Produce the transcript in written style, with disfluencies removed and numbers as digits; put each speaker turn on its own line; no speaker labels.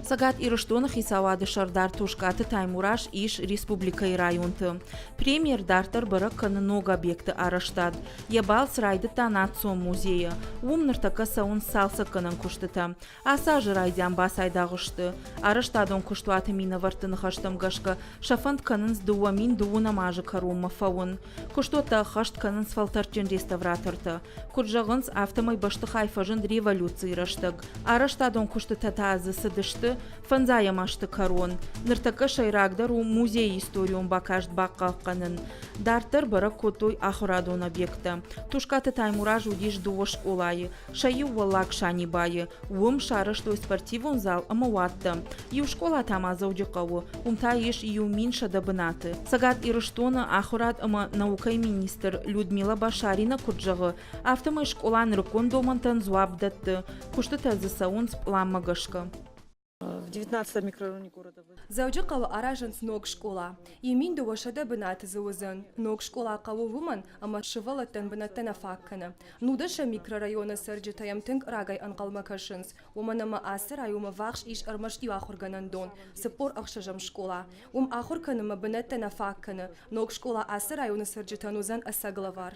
Сагат ирыштон хисавады шардар тушкаты таймураш иш республикай районты. Премьер дартар быры ног объекты араштад. Ебал срайды танатсо музея. Умныртака саун салса кынын куштыта. Аса жырайдян басайдағышты. Араштадон куштуаты мина вартын хаштам гашка. Шафант кынын сдуа мин дуына мажы карума фаун. Куштуата хашт кынын сфалтарчын реставраторты. Куджағынс автомай башты хайфажын революции раштаг. Араштадон куштыта тазы сыдышты. Фанзая машты карон. Ныртака шайрагдару музей историум бакашт баққаққанын. Дартыр бара котой ахурадон объекта. Тушкаты таймураж удиш дуош олайы. Шаю валак шани байы. Уым шарыштой спортивун зал амаватты. Ю школа тама заудикаву. Умта иш ю минша дабынаты. Сагат ирыштона ахурад ама наукай министр Людмила Башарина куджағы. Автомай школан рыкон домантан зуабдатты. Кушты тазы саун сплам
В 19 микрорайоне города.
Заудикаву аражан ног школа. Имин дуошада бынаты заузын. Ног школа каву вуман, ама шывалаттан бынаттана факкана. Нудаша микрорайона сырджитаям тынк рагай анкалмакашынс. Уманама асыр аюма вахш иш армашти ахурганандон. Сапор ахшажам школа. Ахурканама бынаттана факкана. Ног школа асыр аюна сырджитанузан асаглавар.